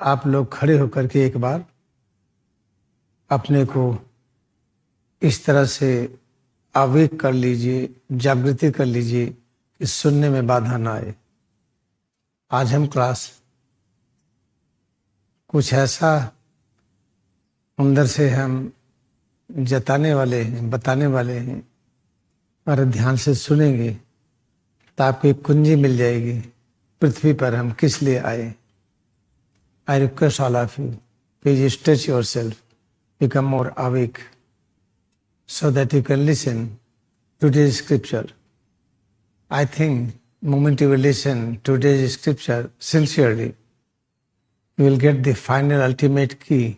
आप लोग खड़े होकर के एक बार अपने को इस तरह से अवेक कर लीजिए, जागृति कर लीजिए कि सुनने में बाधा ना आए। आज हम क्लास कुछ ऐसा अंदर से हम जताने वाले हैं, बताने वाले हैं, और ध्यान से सुनेंगे तो आपको एक कुंजी मिल जाएगी पृथ्वी पर हम किस लिए आए। I request all of you, please stretch yourself, become more awake, so that you can listen to today's scripture. I think moment you will listen to today's scripture sincerely, you will get the final ultimate key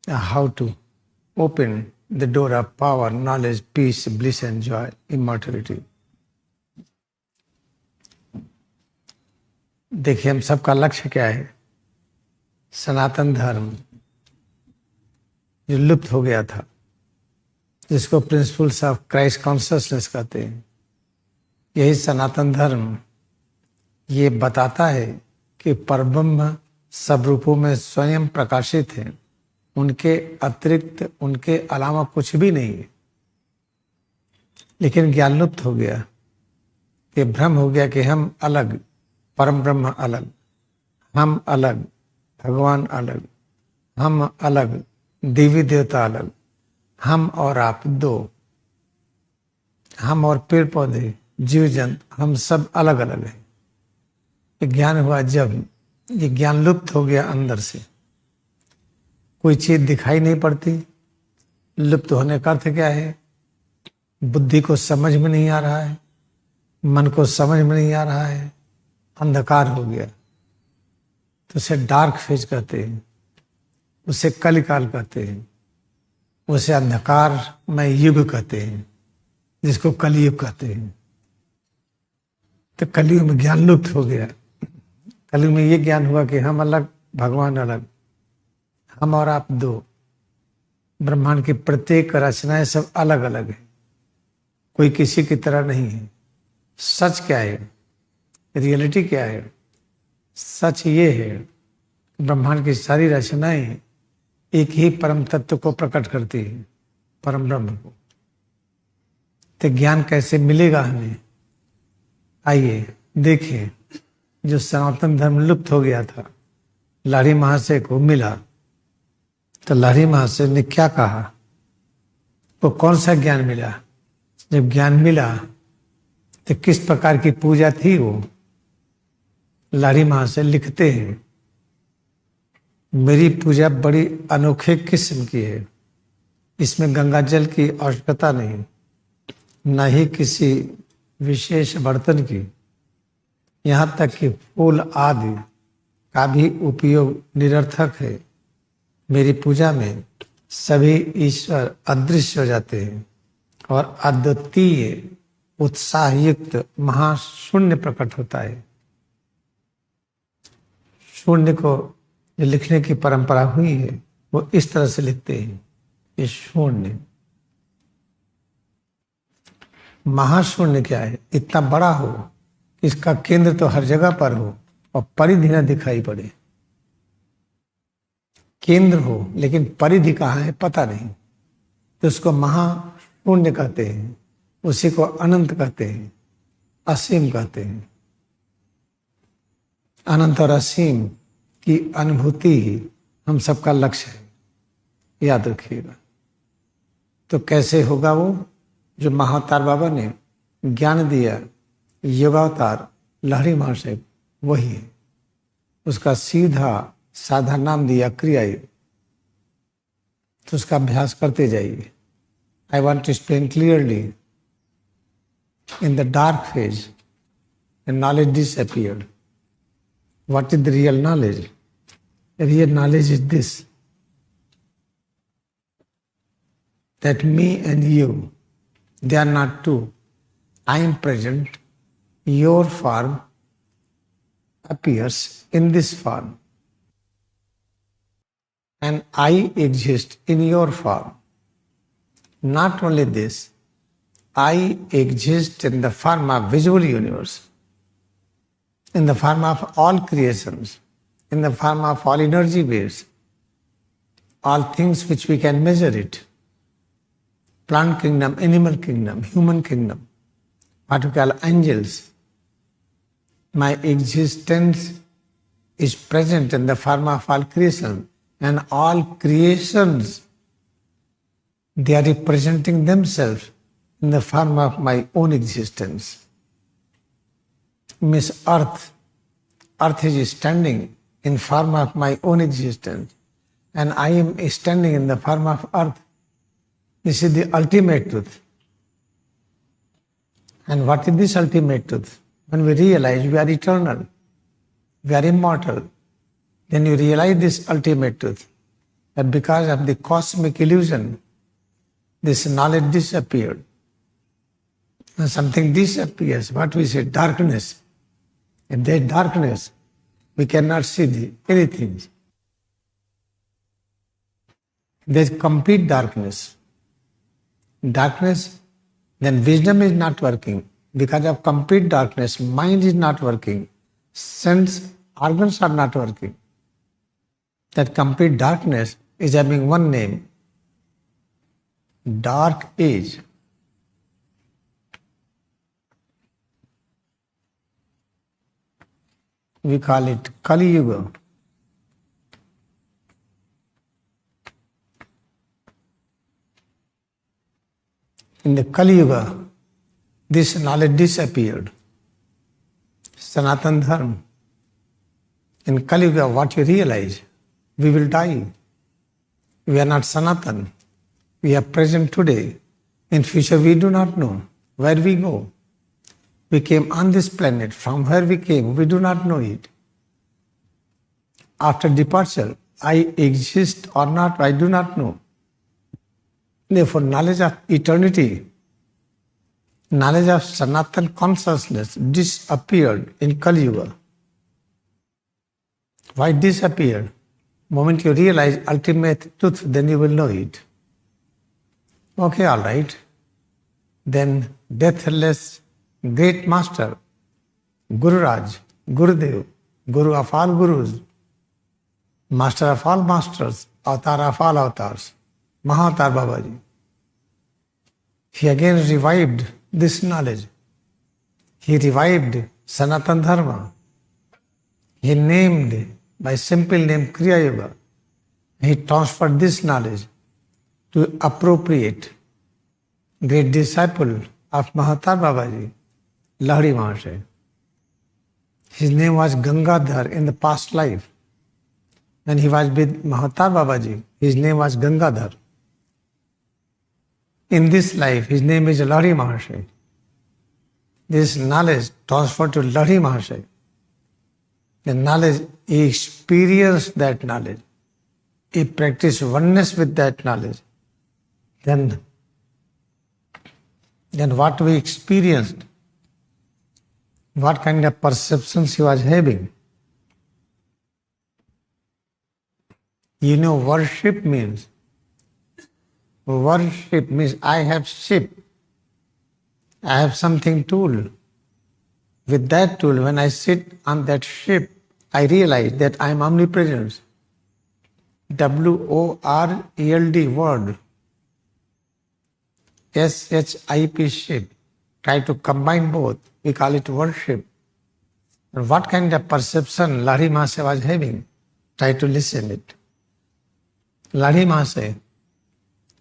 how to open the door of power, knowledge, peace, bliss and joy, immortality. देखिए हम सबका लक्ष्य क्या है। सनातन धर्म जो लुप्त हो गया था, जिसको प्रिंसिपल्स ऑफ क्राइस्ट कॉन्शियसनेस कहते हैं, यही सनातन धर्म ये बताता है कि परब्रह्म सब रूपों में स्वयं प्रकाशित है, उनके अतिरिक्त उनके अलावा कुछ भी नहीं है। लेकिन ज्ञान लुप्त हो गया, ये भ्रम हो गया कि हम अलग, परम ब्रह्म अलग, हम अलग, भगवान अलग, हम अलग, देवी देवता अलग, हम और आप दो, हम और पेड़ पौधे, जीव जंतु, हम सब अलग अलग हैं। ये ज्ञान हुआ जब ये ज्ञान लुप्त हो गया अंदर से, कोई चीज दिखाई नहीं पड़ती। लुप्त होने का अर्थ क्या है? बुद्धि को समझ में नहीं आ रहा है, मन को समझ में नहीं आ रहा है, अंधकार हो गया। तो उसे डार्क फेज कहते हैं, उसे कलिकाल कहते हैं, उसे अंधकार में युग कहते हैं, जिसको कलयुग कहते हैं। तो कलयुग में ज्ञान लुप्त हो गया। कलयुग में ये ज्ञान हुआ कि हम अलग, भगवान अलग, हम और आप दो, ब्रह्मांड की प्रत्येक रचनाएं सब अलग अलग है, कोई किसी की तरह नहीं है। सच क्या है? रियलिटी क्या है? सच ये है ब्रह्मांड की सारी रचनाएं एक ही परम तत्व को प्रकट करती है, परम ब्रह्म को। तो ज्ञान कैसे मिलेगा हमें? आइए देखिए, जो सनातन धर्म लुप्त हो गया था, लाहिरी महाशय को मिला। तो लाहिरी महाशय ने क्या कहा? वो कौन सा ज्ञान मिला? जब ज्ञान मिला तो किस प्रकार की पूजा थी वो? लाहिरी महाशय लिखते हैं, मेरी पूजा बड़ी अनोखे किस्म की है। इसमें गंगा जल की आवश्यकता नहीं, न ही किसी विशेष बर्तन की, यहाँ तक कि फूल आदि का भी उपयोग निरर्थक है। मेरी पूजा में सभी ईश्वर अदृश्य हो जाते हैं और अद्वितीय उत्साहयुक्त महाशून्य प्रकट होता है। शून्य को जो लिखने की परंपरा हुई है वो इस तरह से लिखते हैं, ये शून्य। महाशून्य क्या है? इतना बड़ा हो कि इसका केंद्र तो हर जगह पर हो और परिधि न दिखाई पड़े। केंद्र हो लेकिन परिधि कहाँ है पता नहीं, तो उसको महाशून्य कहते हैं। उसी को अनंत कहते हैं, असीम कहते हैं। अनंत और असीम की अनुभूति ही हम सबका लक्ष्य है, याद रखिएगा। तो कैसे होगा वो? जो महाअवतार बाबा ने ज्ञान दिया, योगावतार लाहिरी महाशय, वही है। उसका सीधा साधा नाम दिया क्रियायोग। तो उसका अभ्यास करते जाइए। I want to explain clearly, in the dark phase, the knowledge disappeared. What is the real knowledge? The real knowledge is this, that me and you, they are not two. I am present, your form appears in this form, and I exist in your form. Not only this, I exist in the form of visible universe, in the form of all creations, in the form of all energy waves, all things which we can measure it. Plant kingdom, animal kingdom, human kingdom, what we call angels. My existence is present in the form of all creation, and all creations, they are representing themselves in the form of my own existence. Means earth is standing in form of my own existence, and I am standing in the form of earth. This is the ultimate truth. And what is this ultimate truth? When we realize we are eternal, we are immortal, then you realize this ultimate truth, that because of the cosmic illusion, this knowledge disappeared. When something disappears, what we say, darkness. If there is darkness, we cannot see anything. There is complete darkness. Darkness, then wisdom is not working. Because of complete darkness, mind is not working. Sense organs are not working. That complete darkness is having one name, dark age. We call it Kali Yuga. In the Kali Yuga, this knowledge disappeared. Sanatan Dharma. In Kali Yuga, what you realize, we will die. We are not Sanatan. We are present today. In future, we do not know where we go. We came on this planet. From where we came, we do not know it. After departure, I exist or not, I do not know. Therefore, knowledge of eternity, knowledge of Sanatan consciousness disappeared in Kali Yuga. Why disappeared? Moment you realize ultimate truth, then you will know it. Okay, all right. Then deathless great master, Guru Raj, Gurudev, Guru of all Gurus, Master of all Masters, Avatar of all Avatars, Mahavatar Babaji. He again revived this knowledge. He revived Sanatan Dharma. He named by simple name Kriyayoga. He transferred this knowledge to appropriate great disciple of Mahavatar Babaji, Lahiri Mahasaya. His name was Gangadhar in the past life. When he was with Mahavatar Babaji, his name was Gangadhar. In this life, his name is Lahiri Mahasaya. This knowledge transferred to Lahiri Mahasaya. The knowledge, he experienced that knowledge. He practiced oneness with that knowledge. Then what we experienced, what kind of perceptions he was having. You know, worship means I have ship. I have something tool. With that tool, when I sit on that ship, I realize that I am omnipresent. W-O-R-E-L-D word. S-H-I-P ship. Try to combine both. We call it worship. And what kind of perception Lahiri Mahasaya was having? Try to listen it. Lahiri Mahasaya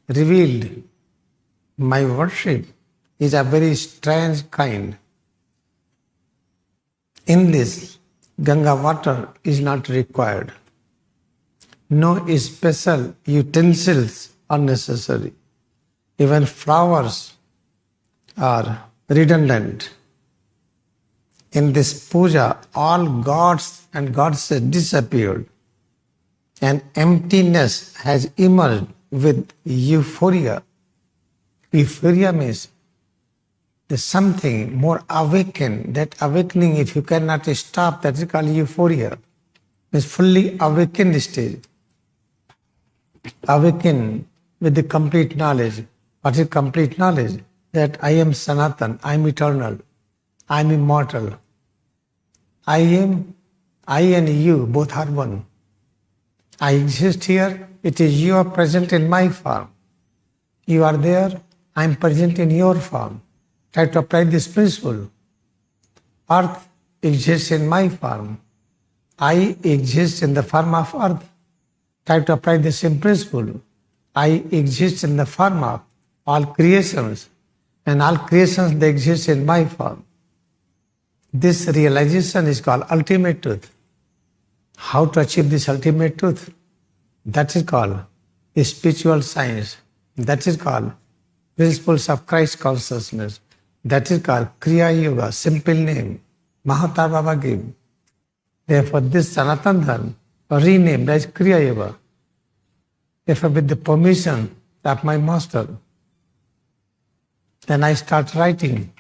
revealed, my worship is a very strange kind. In this, Ganga water is not required. No special utensils are necessary. Even flowers are redundant. In this puja, all gods and goddesses disappeared, and emptiness has emerged with euphoria. Euphoria means there's something more awakened. That awakening, if you cannot stop, that is called euphoria. It's fully awakened stage. Awakened with the complete knowledge. What is complete knowledge? That I am Sanatan, I am eternal, I am immortal. I am I and you both are one. I exist here, it is you are present in my form. You are there, I am present in your form. Try to apply this principle. Earth exists in my form. I exist in the form of earth. Try to apply the same principle. I exist in the form of all creations, and all creations they exist in my form. This realization is called ultimate truth. How to achieve this ultimate truth? That is called spiritual science. That is called principles of Christ consciousness. That is called Kriyayoga, simple name, Mahavatar Babaji. Therefore, this Sanatan Dharma, renamed as Kriyayoga. Therefore, with the permission of my master, then I start writing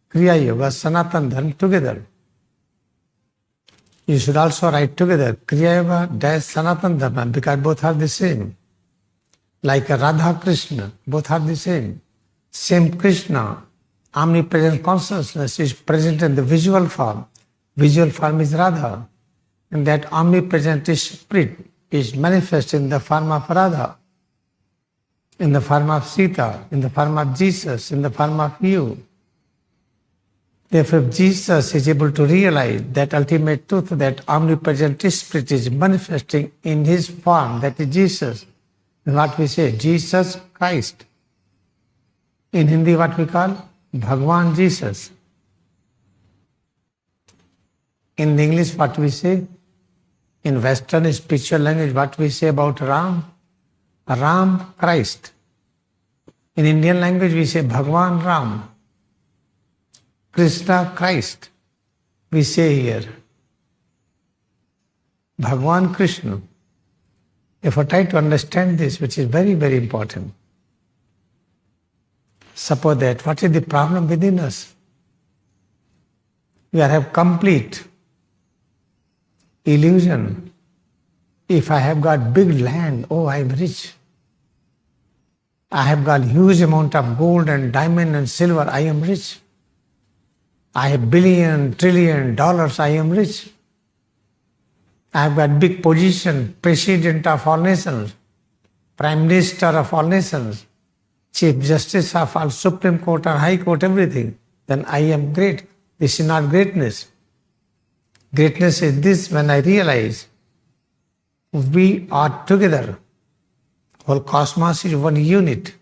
Kriyayoga Sanatan Dharma together. You should also write together Kriyayoga Sanatan Dharma because both are the same. Like Radha Krishna, both are the same. Same Krishna, omnipresent consciousness is present in the visual form. Visual form is Radha. And that omnipresent spirit is manifest in the form of Radha, in the form of Sita, in the form of Jesus, in the form of you. Therefore, if Jesus is able to realize that ultimate truth, that omnipresent spirit is manifesting in his form, that is Jesus, what we say, Jesus Christ. In Hindi, what we call Bhagwan Jesus. In the English, what we say? In Western spiritual language, what we say about Ram? Ram Christ. In Indian language, we say Bhagwan Ram. Krishna Christ. We say here Bhagwan Krishna. If I try to understand this, which is very, very important, suppose that what is the problem within us? We have complete illusion. If I have got big land, oh, I am rich. I have got huge amount of gold and diamond and silver, I am rich. I have billion, trillion dollars, I am rich. I have got big position, president of all nations, prime minister of all nations, chief justice of all Supreme Court or High Court, everything. Then I am great. This is not greatness. Greatness is this when I realize we are together. Whole cosmos is one unit.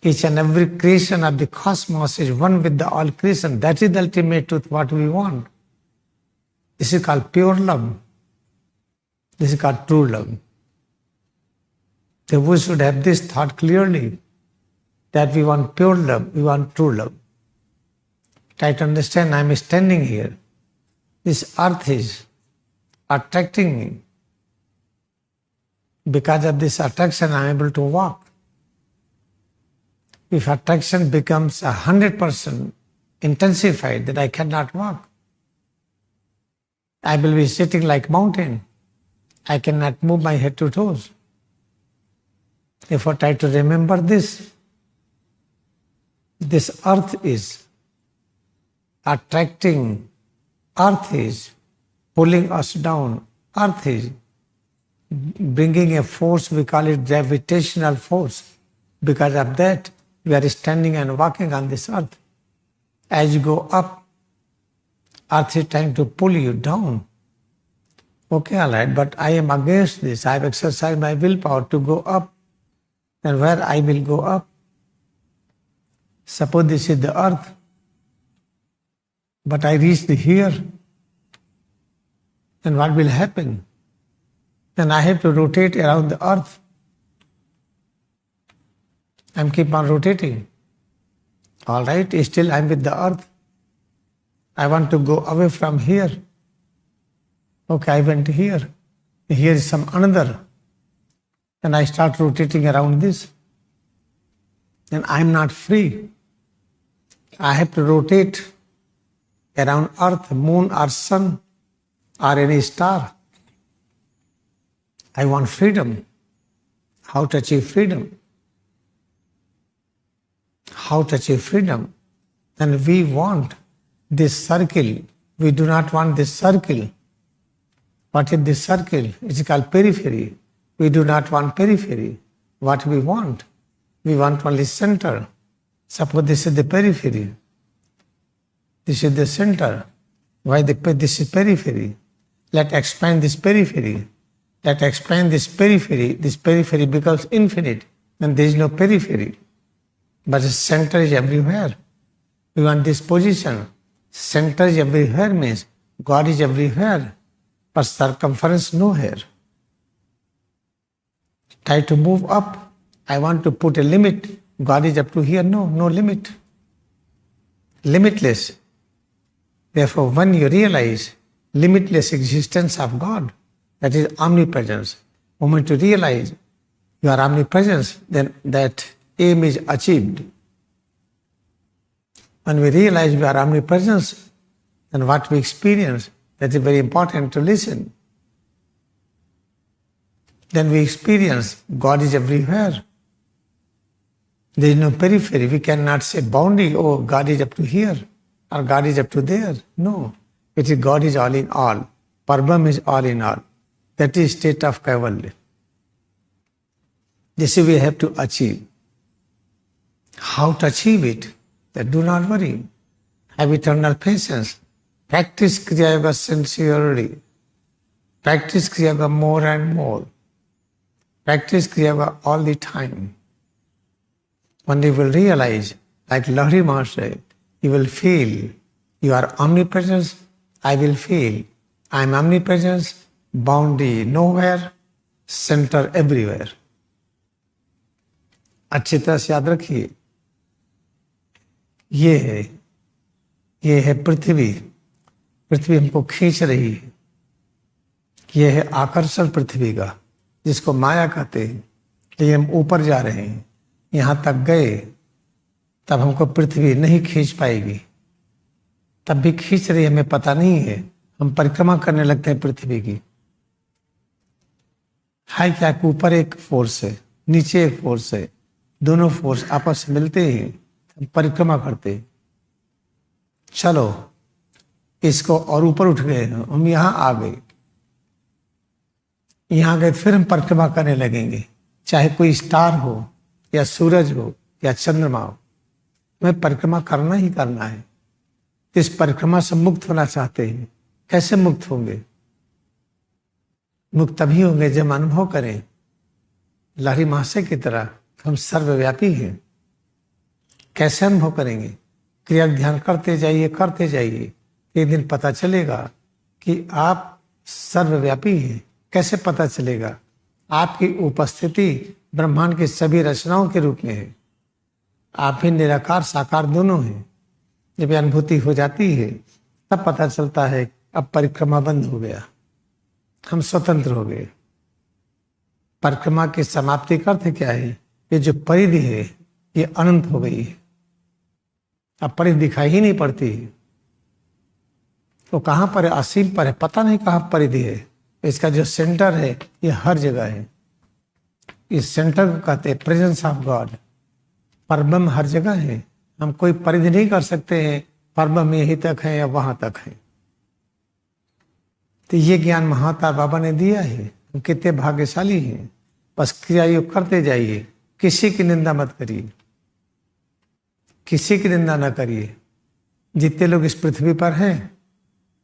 Each and every creation of the cosmos is one with the all creation. That is the ultimate truth, what we want. This is called pure love. This is called true love. So we should have this thought clearly, that we want pure love, we want true love. Try to understand, I am standing here. This earth is attracting me. Because of this attraction, I am able to walk. If attraction becomes 100% intensified, then I cannot walk. I will be sitting like mountain. I cannot move my head to toes. If I try to remember this earth is attracting, earth is pulling us down, earth is bringing a force, we call it gravitational force. Because of that, we are standing and walking on this earth. As you go up, earth is trying to pull you down. Okay, all right, but I am against this. I have exercised my willpower to go up. And where I will go up? Suppose this is the earth, but I reached here. Then what will happen? Then I have to rotate around the earth. I keep on rotating. All right, still I am with the earth. I want to go away from here. Okay, I went here. Here is some another. And I start rotating around this. Then I am not free. I have to rotate around earth, moon or sun or any star. I want freedom. How to achieve freedom? How to achieve freedom? And we want this circle We do not want this circle. What is this circle? It's called periphery. We do not want periphery. What we want? We want only center. Suppose this is the periphery. This is the center. Why this is periphery? Let's expand this periphery. Let's expand this periphery. This periphery becomes infinite. And there is no periphery. But the center is everywhere. We want this position. Center is everywhere means God is everywhere. But circumference nowhere. Try to move up. I want to put a limit. God is up to here. No limit. Limitless. Therefore, when you realize limitless existence of God, that is omnipresence. The moment you realize you are omnipresence, then that aim is achieved. When we realize we are omnipresence, then what we experience, that is very important to listen. Then we experience God is everywhere. There is no periphery. We cannot say boundary, oh, God is up to here, or God is up to there. No. It is God is all in all. Parabram is all in all. That is state of Kaivalya. This we have to achieve. How to achieve it? That do not worry. Have eternal patience. Practice Kriyayoga sincerely. Practice Kriyayoga more and more. Practice Kriyayoga all the time. When you will realize, like Lahiri Mahasaya, you will feel you are omnipresent. I will feel I am omnipresent, boundary nowhere, center everywhere. अच्छी तरह से याद रखिए, ये है पृथ्वी। पृथ्वी हमको खींच रही है। ये है आकर्षण पृथ्वी का, जिसको माया कहते हैं। लेकिन हम ऊपर जा रहे हैं, यहाँ तक गए, तब हमको पृथ्वी नहीं खींच पाएगी। तब भी खींच रही है, हमें पता नहीं है। हम परिक्रमा करने लगते हैं पृथ्वी की। है क्या कि ऊपर एक फोर्स है, नीचे एक फोर्स है, दोनों फोर्स आपस में मिलते हैं, हम परिक्रमा करते हैं। चलो इसको और ऊपर उठ गए, हम यहाँ आ गए। यहाँ गए फिर हम परिक्रमा करने लगेंगे, चाहे कोई स्टार हो या सूरज हो या चंद्रमा हो, हमें परिक्रमा करना ही करना है। इस परिक्रमा से मुक्त होना चाहते हैं। कैसे मुक्त होंगे? मुक्त तभी होंगे जब अनुभव करें लाहिरी महाशय की तरह हम सर्वव्यापी हैं। कैसे अनुभव करेंगे? क्रिया ध्यान करते जाइए। एक दिन पता चलेगा कि आप सर्वव्यापी हैं। कैसे पता चलेगा? आपकी उपस्थिति ब्रह्मांड की सभी रचनाओं के रूप में है। आप ही निराकार साकार दोनों हैं। जब यह अनुभूति हो जाती है तब पता चलता है अब परिक्रमा बंद हो गया, हम स्वतंत्र हो गए। परिक्रमा की समाप्ति का अर्थ क्या है? ये जो परिधि है ये अनंत हो गई है। अब परिधि दिखाई ही नहीं पड़ती। तो कहाँ पर है? असीम पर है, पता नहीं कहाँ परिधि है। इसका जो सेंटर है ये हर जगह है। इस सेंटर को कहते हैं प्रेजेंस ऑफ गॉड। परब्रह्म हर जगह है। हम कोई परिधि नहीं कर सकते हैं परब्रह्म यहीं तक है या वहां तक है। तो ये ज्ञान महावतार बाबा ने दिया है। हम कितने भाग्यशाली हैं। बस क्रिया योग करते जाइए, किसी की निंदा मत करिए, किसी की निंदा न करिए। जितने लोग इस पृथ्वी पर हैं,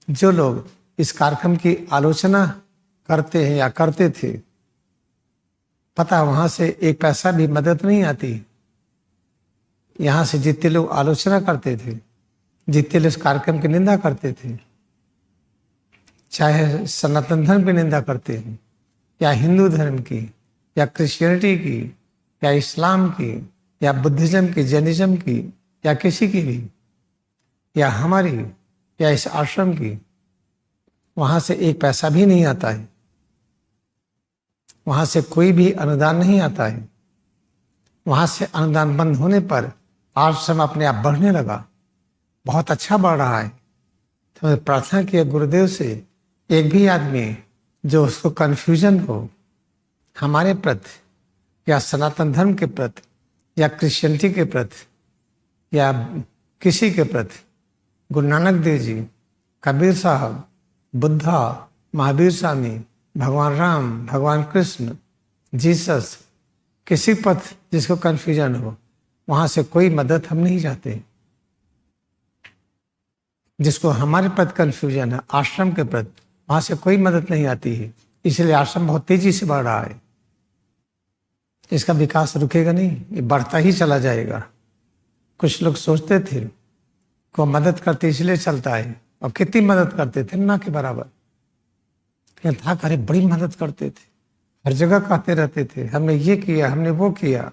जो लोग इस कार्यक्रम की आलोचना करते हैं या करते थे, पता वहां से एक पैसा भी मदद नहीं आती। यहां से जितने लोग आलोचना करते थे, जितने लोग इस कार्यक्रम की निंदा करते थे, चाहे सनातन धर्म की निंदा करते हैं या हिंदू धर्म की या क्रिश्चियनिटी की या इस्लाम की या बुद्धिज्म की, जैनिज्म की या किसी की भी, या हमारी या इस आश्रम की, वहां से एक पैसा भी नहीं आता है। वहां से कोई भी अनुदान नहीं आता है। वहां से अनुदान बंद होने पर आश्रम अपने आप बढ़ने लगा, बहुत अच्छा बढ़ रहा है। तो मैं प्रार्थना किया गुरुदेव से, एक भी आदमी जो उसको कन्फ्यूजन हो हमारे प्रति या सनातन धर्म के प्रति या क्रिश्चियनिटी के प्रति या किसी के प्रति, गुरु नानक देव जी कबीर साहब, बुद्धा, महावीर स्वामी, भगवान राम, भगवान कृष्ण, जीसस, किसी पथ जिसको कंफ्यूजन हो, वहां से कोई मदद हम नहीं चाहते। जिसको हमारे प्रति कंफ्यूजन है, आश्रम के प्रति, वहां से कोई मदद नहीं आती है। इसलिए आश्रम बहुत तेजी से बढ़ रहा है। इसका विकास रुकेगा नहीं, ये बढ़ता ही चला जाएगा। कुछ लोग सोचते थे को मदद करते इसलिए चलता है, और कितनी मदद करते थे, ना के बराबर। था करे बड़ी मदद करते थे, हर जगह कहते रहते थे हमने ये किया, हमने वो किया।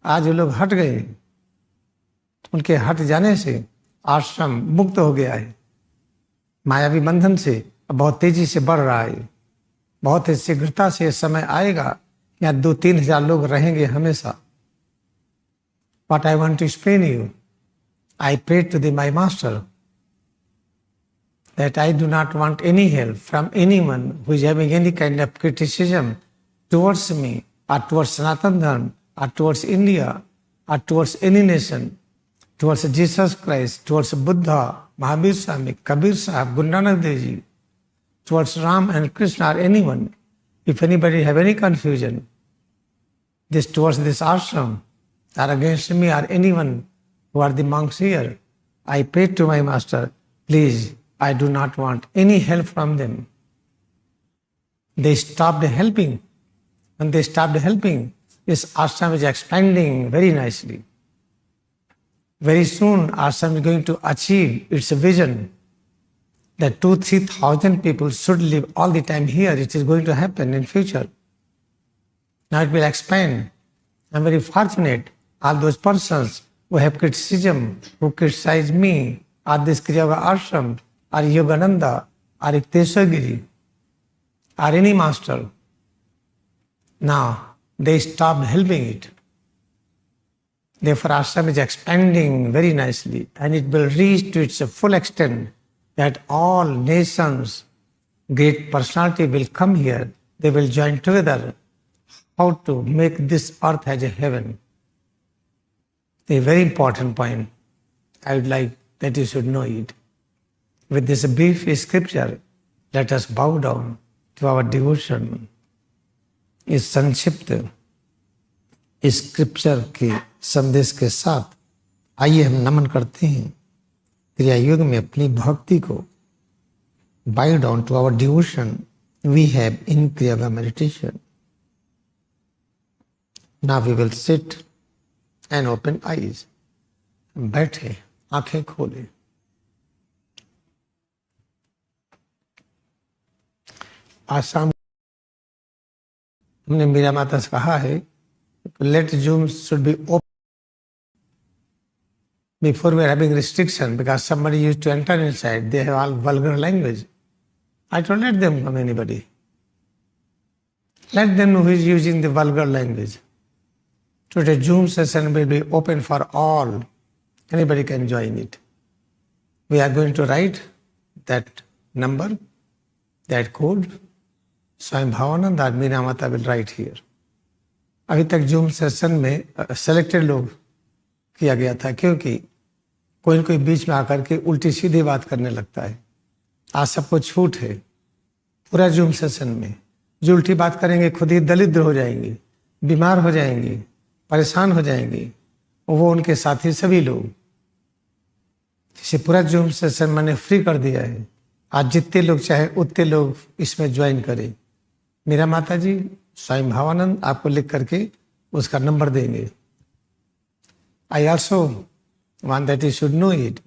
आज वो लोग हट गए, उनके हट जाने से आश्रम मुक्त हो गया है मायावी बंधन से। अब बहुत तेजी से बढ़ रहा है, बहुत ही शीघ्रता से समय आएगा, यहाँ 2-3 हजार लोग रहेंगे हमेशा। What I want to explain you, I prayed to my master that I do not want any help from anyone who is having any kind of criticism towards me, or towards Sanatan Dharma, or towards India, or towards any nation, towards Jesus Christ, towards Buddha, Mahavir Swami, Kabir Sahib, Guru Nanak Dev Ji, towards Ram and Krishna, or anyone. If anybody have any confusion, this towards this ashram, or against me, or anyone who are the monks here, I pray to my master, please, I do not want any help from them. They stopped helping. When they stopped helping, this ashram is expanding very nicely. Very soon, ashram is going to achieve its vision that 2,000-3,000 people should live all the time here. It is going to happen in future. Now it will expand. I'm very fortunate. All those persons who have criticism, who criticize me, or this Kriyayoga ashram, or Yogananda, or Ikteswagiri, or any master, now they stopped helping it. Therefore, ashram is expanding very nicely, and it will reach to its full extent that all nations, great personality will come here. They will join together how to make this earth as a heaven. A very important point. I would like that you should know it. With this brief scripture, let us bow down to our devotion. इस संक्षिप्त scripture के संदेश के साथ आइए हम नमन करते हैं क्रिया युग में अपनी भक्ति को। Bow down to our devotion we have in Kriyayoga meditation. Now we will sit and open eyes. बैठे, आंखें खोले। आज शाम हमने मीरा माता से कहा है let Zooms should be open. Before we are having restriction because somebody used to enter inside, they have all vulgar language. I told let them come, anybody. Let them know who is using the vulgar language. Today Zoom session will be open for all. Anybody can join it. We are going to write that number, that code. Swami Bhavanand or Meena Mata will write here. अभी तक zoom session में selected लोग किया गया था क्योंकि कोई न कोई बीच में आकर के उल्टी सीधी बात करने लगता है। आज सबको छूट है पूरा जूम सेशन में। जो उल्टी बात करेंगे खुद ही दलिद्र हो जाएंगे, बीमार हो जाएंगे, परेशान हो जाएंगे, वो उनके साथी सभी लोग। इसे पूरा जूम सेशन मैंने फ्री कर दिया है। आज जितने लोग चाहे उतने लोग इसमें ज्वाइन करें। मेरा माता जी स्वामी भावानंद आपको लिख करके उसका नंबर देंगे। I also want that you should know it.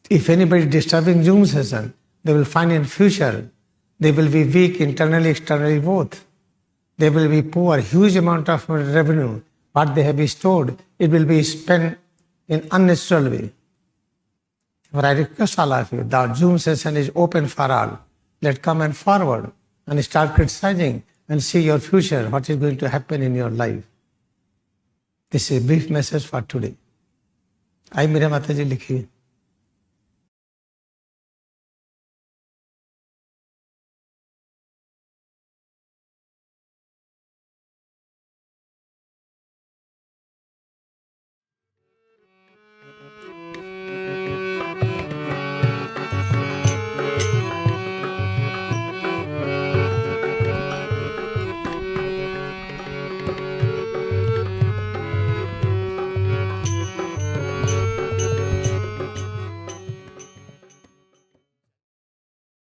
If anybody disturbing Zoom session, they will find in future they will be weak internally, externally both. They will be poor, huge amount of revenue. What they have stored, it will be spent in unnatural way. But I request all of you, the Zoom session is open for all. Let's come and forward and start criticizing and see your future, what is going to happen in your life. This is a brief message for today. आई मेरे माता जी लिखिए।